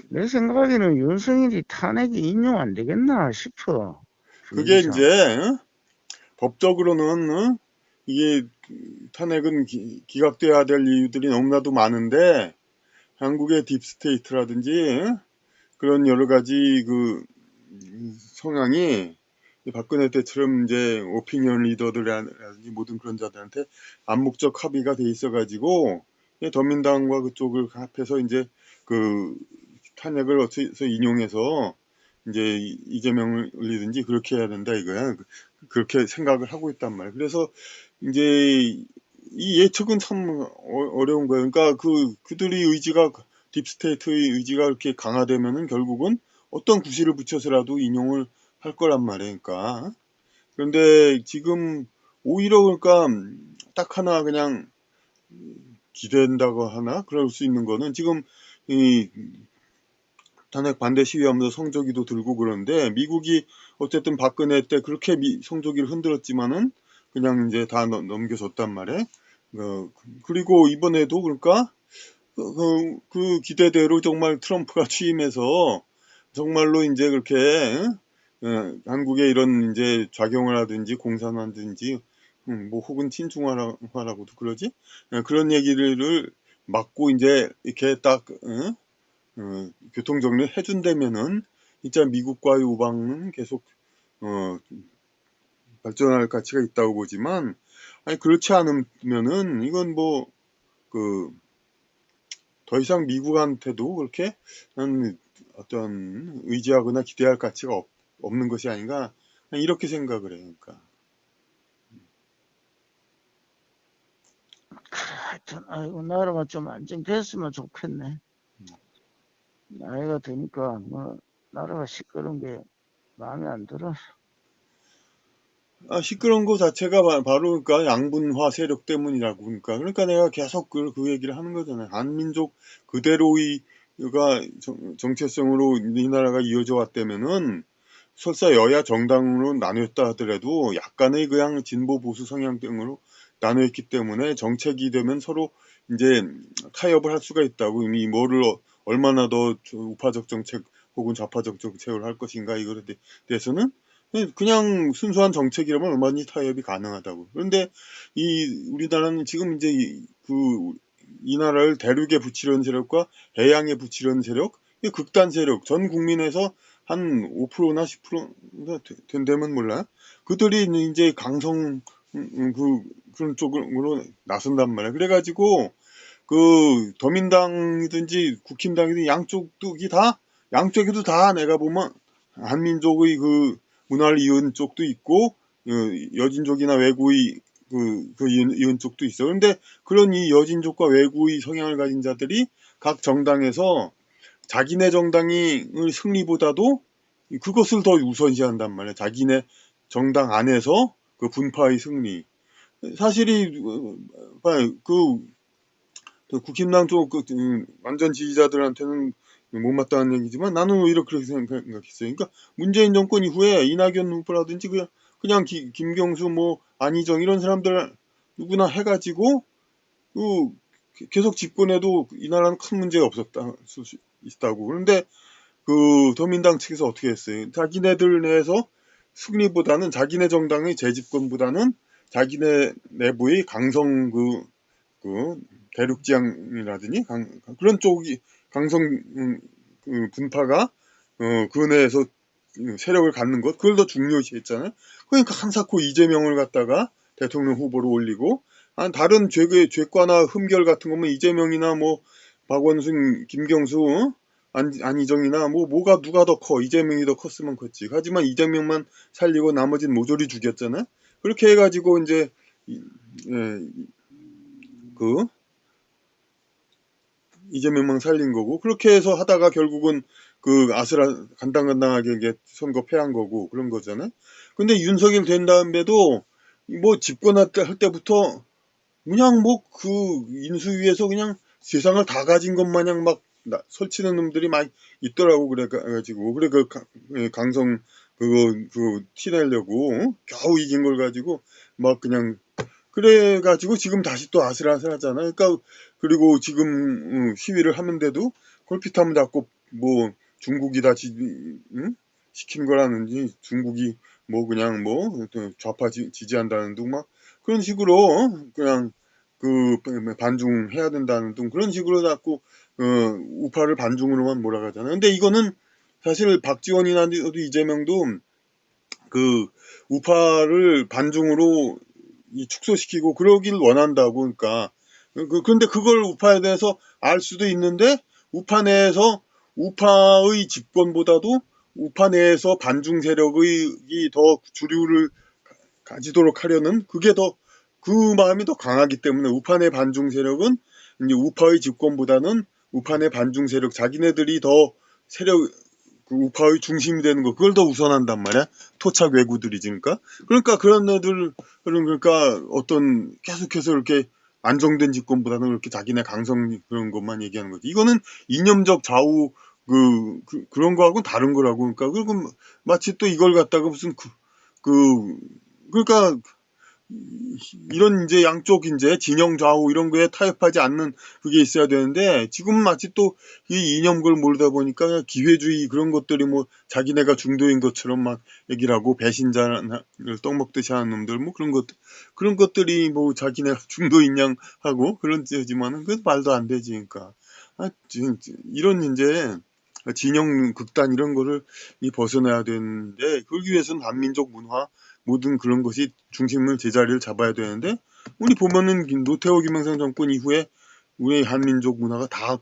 내 생각에는 윤석열이 탄핵이 인용 안 되겠나 싶어. 그게 분위기상. 이제 법적으로는 이게 탄핵은 기각돼야 될 이유들이 너무나도 많은데 한국의 딥스테이트라든지 그런 여러 가지 그 성향이 박근혜 때처럼 이제 오피니언 리더들이라든지 모든 그런 자들한테 암묵적 합의가 돼 있어가지고 더민당과 그쪽을 합해서 이제 그 탄핵을 어떻게 인용해서 이제 이재명을 올리든지 그렇게 해야 된다 이거야. 그렇게 생각을 하고 있단 말이야. 그래서 이제 이 예측은 참 어려운 거예요. 그러니까 그들이 의지가 딥스테이트의 의지가 이렇게 강화되면은 결국은 어떤 구실을 붙여서라도 인용을 할 거란 말이에요. 그러니까 그런데 지금 오히려 그러니까 딱 하나 그냥 기댄다고 하나 그럴 수 있는 거는 지금 이 탄핵 반대 시위하면서 성조기도 들고 그러는데 미국이 어쨌든 박근혜 때 그렇게 성조기를 흔들었지만은 그냥 이제 다 넘겨줬단 말이에요. 그리고 이번에도 그러니까 그 기대대로 정말 트럼프가 취임해서 정말로 이제 그렇게 한국에 이런 이제 작용을 하든지 공산화든지 뭐 혹은 친중화라고도 그러지 그런 얘기를 막고 이제 이렇게 딱 교통정리 해준다면은 진짜 미국과의 우방은 계속 어, 발전할 가치가 있다고 보지만 아니 그렇지 않으면은 이건 뭐 그 더 이상 미국한테도 그렇게 어떤 의지하거나 기대할 가치가 없는 것이 아닌가 이렇게 생각을 해요. 그러니까. 하여튼, 아이고, 나라가 좀 안정됐으면 좋겠네. 나이가 드니까, 뭐, 나라가 시끄러운 게 마음에 안 들어. 시끄러운 거 자체가 바로 그러니까 양분화 세력 때문이라고 그러니까 내가 계속 그 얘기를 하는 거잖아요. 한민족 그대로의가 정체성으로 이 나라가 이어져 왔다면은 설사 여야 정당으로 나뉘었다 하더라도 약간의 그냥 진보 보수 성향 등으로 나뉘었기 때문에 정책이 되면 서로 이제 타협을 할 수가 있다고 이미 뭐를 얼마나 더 우파적 정책 혹은 좌파적 정책을 할 것인가 이거에 대해서는 그냥 순수한 정책이라면 얼마든지 타협이 가능하다고. 그런데 우리나라는 지금 이제 이 나라를 대륙에 붙이려는 세력과 해양에 붙이려는 세력, 극단 세력, 전 국민에서 한 5%나 10%가 된다면 몰라. 그들이 이제 그런 쪽으로 나선단 말이야. 그래가지고 더민당이든지 국힘당이든지 양쪽에도 다 내가 보면 한민족의 문화를 이은 쪽도 있고 여진족이나 외구의 이은 쪽도 있어. 그런데 그런 이 여진족과 외구의 성향을 가진 자들이 각 정당에서 자기네 정당의 승리보다도 그것을 더 우선시한단 말이야. 자기네 정당 안에서 그 분파의 승리. 사실이 국힘당 쪽 완전 지지자들한테는 못마땅한 얘기지만 나는 오히려 그렇게 생각했어요. 그러니까 문재인 정권 이후에 이낙연 후보라든지 그냥 김경수 뭐 안희정 이런 사람들 누구나 해가지고 그 계속 집권해도 이 나라는 큰 문제가 있다고. 그런데 더민당 측에서 어떻게 했어요? 자기네들 내에서 승리보다는 자기네 정당의 재집권보다는 자기네 내부의 강성 대륙지향이라더니 그런 쪽이 강성 분파가 그 내에서 세력을 갖는 것 그걸 더 중요시했잖아요. 그러니까 한사코 이재명을 갖다가 대통령 후보로 올리고 다른 죄과나 흠결 같은 거면 이재명이나 뭐 박원순, 김경수, 안희정이나 뭐가 누가 더 커? 이재명이 더 컸으면 컸지. 하지만 이재명만 살리고 나머지는 모조리 죽였잖아. 그렇게 해가지고 이제 예, 그 이재명만 살린 거고 그렇게 해서 하다가 결국은 간당간당하게 선거 패한 거고 그런 거잖아요. 근데 윤석열 된 다음에도 뭐 집권할 때부터 그냥 뭐 인수위에서 그냥 세상을 다 가진 것 마냥 막 설치는 놈들이 많이 있더라고 그래가지고 그래 강성 티내려고 겨우 이긴 걸 가지고 막 그냥 그래가지고 지금 다시 또 아슬아슬하잖아. 그러니까 그리고 지금 시위를 하는데도 걸핏하면 자꾸 뭐 중국이 다 시킨 거라는지 중국이 뭐 그냥 뭐 좌파 지지한다는 둥 막 그런 식으로 그냥 그 반중해야 된다는 둥 그런 식으로 자꾸 우파를 반중으로만 몰아가잖아요. 근데 이거는 사실 박지원이나 이재명도 그 우파를 반중으로 축소시키고 그러길 원한다고. 그러니까 그런데 그걸 우파에 대해서 알 수도 있는데 우파 내에서 우파의 집권보다도 우파 내에서 반중 세력이 더 주류를 가지도록 하려는 그게 더 그 마음이 더 강하기 때문에 우파 내 반중 세력은 이제 우파의 집권보다는 우파 내 반중 세력 자기네들이 더 세력 그 우파의 중심이 되는 거 그걸 더 우선한단 말이야. 토착 왜구들이지. 그러니까 그런 애들은 그러니까 어떤 계속해서 이렇게 안정된 집권보다는 그렇게 자기네 강성 그런 것만 얘기하는 거지. 이거는 이념적 좌우 그런 거하고 다른 거라고. 그러니까 그리고 마치 또 이걸 갖다가 무슨 그러니까 이런 이제 양쪽 이제 진영 좌우 이런 거에 타협하지 않는 그게 있어야 되는데 지금 마치 또 이 이념걸 모르다 보니까 기회주의 그런 것들이 뭐 자기네가 중도인 것처럼 막 얘기를 하고 배신자를 떡먹듯이 하는 놈들 뭐 그런 것들이 뭐 자기네가 중도인 양 하고 그런 데지만은 그 말도 안 되지. 그러니까 이런 이제 진영 극단 이런 거를 벗어나야 되는데 그러기 위해서는 한민족 문화 모든 그런 것이 중심을 제자리를 잡아야 되는데 우리 보면은 노태우 김영삼 정권 이후에 우리 한민족 문화가 다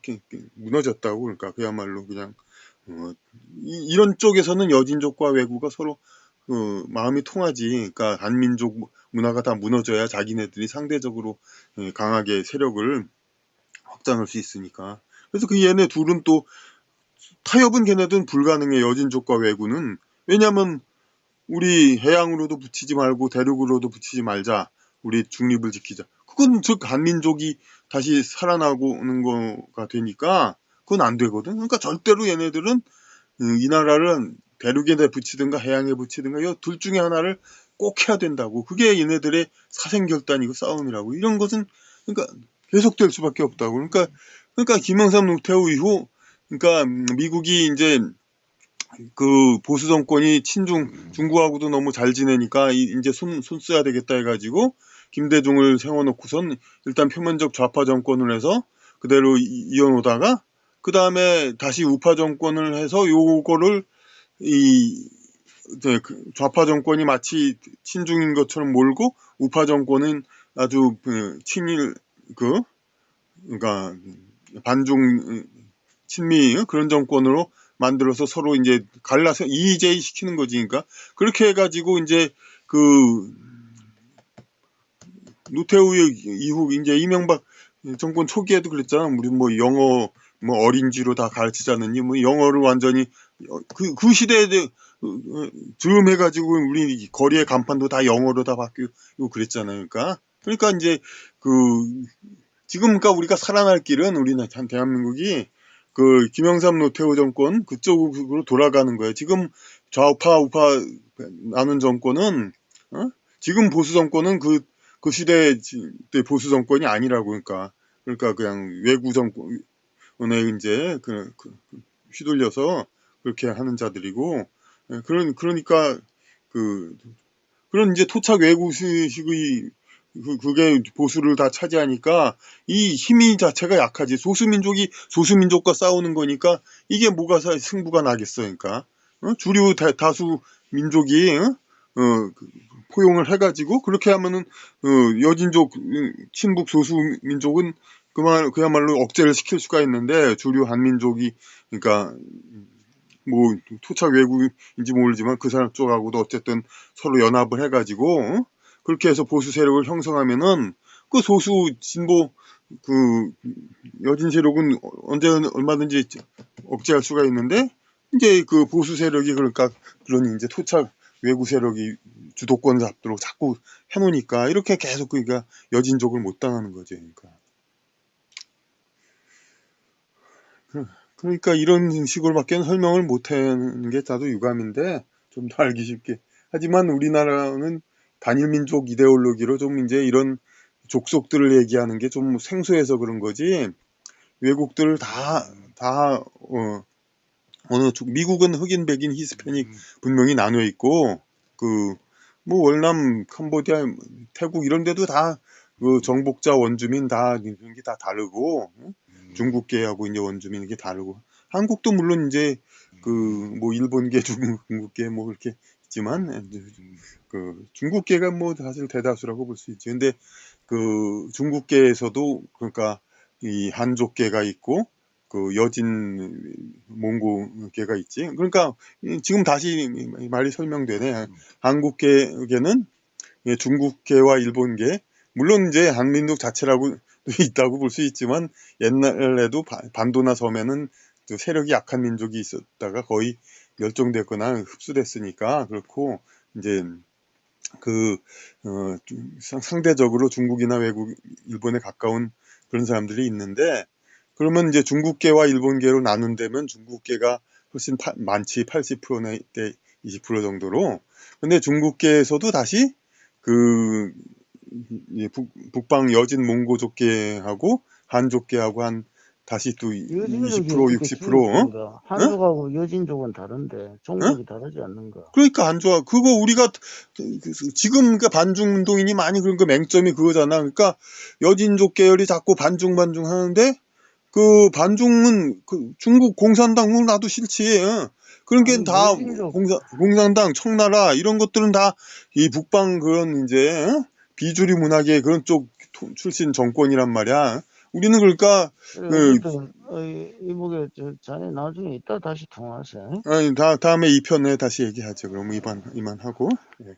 무너졌다고. 그러니까 그야말로 그냥 이런 쪽에서는 여진족과 왜구가 서로 마음이 통하지. 그러니까 한민족 문화가 다 무너져야 자기네들이 상대적으로 강하게 세력을 확장할 수 있으니까. 그래서 그 얘네 둘은 또 타협은 걔네들은 불가능해. 여진족과 왜구는. 왜냐면 우리 해양으로도 붙이지 말고 대륙으로도 붙이지 말자. 우리 중립을 지키자. 그건 즉 한민족이 다시 살아나고는 거가 되니까 그건 안 되거든. 그러니까 절대로 얘네들은 이 나라를 대륙에 붙이든가 해양에 붙이든가 이 둘 중에 하나를 꼭 해야 된다고. 그게 얘네들의 사생결단이고 싸움이라고. 이런 것은 그러니까 계속될 수밖에 없다고. 그러니까 김영삼 노태우 이후 그러니까 미국이 이제 그 보수 정권이 중국하고도 너무 잘 지내니까 이제 손 써야 되겠다 해가지고 김대중을 세워놓고선 일단 표면적 좌파 정권을 해서 그대로 이어놓다가 그 다음에 다시 우파 정권을 해서 요거를 좌파 정권이 마치 친중인 것처럼 몰고 우파 정권은 아주 친일 그러니까 반중 친미 그런 정권으로 만들어서 서로 이제 갈라서 이의제의 시키는 거지. 그러니까 그렇게 해가지고 이제 그 노태우 이후 이제 이명박 정권 초기에도 그랬잖아. 우리 뭐 영어 뭐 어린지로 다 가르치자느니 뭐 영어를 완전히 그 시대에 즈음 해가지고 우리 거리의 간판도 다 영어로 다 바뀌고 그랬잖아요. 그러니까 이제 그 지금 그러니까 우리가 살아날 길은 우리는 참 대한민국이 그 김영삼 노태우 정권 그쪽으로 돌아가는 거예요. 지금 좌우파 우파 나눈 정권은 지금 보수 정권은 그 시대 보수 정권이 아니라고. 그러니까 그냥 외구 정권에 이제 휘둘려서 그렇게 하는 자들이고 그러니까 그런 이제 토착 외구식의 그게 보수를 다 차지하니까 이 힘이 자체가 약하지. 소수민족이 소수민족과 싸우는 거니까 이게 뭐가 승부가 나겠어. 그러니까 주류 다수 민족이 포용을 해가지고 그렇게 하면은 여진족 친북 소수민족은 그야말로 억제를 시킬 수가 있는데 주류 한민족이 그러니까 뭐 토착 외국인지 모르지만 그 사람 쪽하고도 어쨌든 서로 연합을 해가지고 그렇게 해서 보수 세력을 형성하면은 그 소수 진보 그 여진 세력은 언제 얼마든지 억제할 수가 있는데 이제 그 보수 세력이 그러니까 그런 이제 토착 외구 세력이 주도권 잡도록 자꾸 해놓으니까 이렇게 계속 그러니까 여진족을 못 당하는 거죠. 그러니까 이런 식으로밖에 설명을 못하는 게 나도 유감인데 좀 더 알기 쉽게. 하지만 우리나라는 단일민족 이데올로기로 좀 이제 이런 족속들을 얘기하는 게 좀 생소해서 그런 거지 외국들 다 미국은 흑인, 백인, 히스패닉 분명히 나눠 있고, 뭐 월남, 캄보디아, 태국 이런 데도 다 정복자 원주민 다 이런 게 다 다르고, 중국계하고 이제 원주민 이게 다르고, 한국도 물론 이제 뭐 일본계, 중국계 뭐 이렇게 있지만, 중국계가 뭐 사실 대다수라고 볼 수 있지. 근데 중국계에서도 그러니까 이 한족계가 있고 여진 몽고계가 있지. 그러니까 지금 다시 말이 설명되네. 한국계는 중국계와 일본계, 물론 이제 한민족 자체라고 있다고 볼 수 있지만 옛날에도 반도나 섬에는 세력이 약한 민족이 있었다가 거의 멸종됐거나 흡수됐으니까 그렇고 이제 상대적으로 중국이나 외국, 일본에 가까운 그런 사람들이 있는데, 그러면 이제 중국계와 일본계로 나눈다면 중국계가 훨씬 많지, 80%나 20% 정도로. 근데 중국계에서도 다시 북방 여진 몽고족계하고 한족계하고 다시 또 여진족이 20%, 어떻게 60%, 주입된가? 어? 어? 한족하고 여진족은 다른데 어? 종족이 다르지 않는가? 그러니까 안 좋아. 그거 우리가 지금 그 반중 운동인이 많이 그런 거 맹점이 그거잖아. 그러니까 여진족 계열이 자꾸 반중 하는데 반중은 중국 공산당 나도 싫지. 어? 그런 게 아니 다 여진족 공산당, 청나라 이런 것들은 다 이 북방 그런 이제 비주류 문학의 그런 쪽 출신 정권이란 말이야. 우리는 그러니까 그래 그, 어쨌든 이보게 자네 나중에 이따 다시 통화하세요. 아니, 다음에 2편에 다시 얘기하죠. 그럼 이만 하고. 예.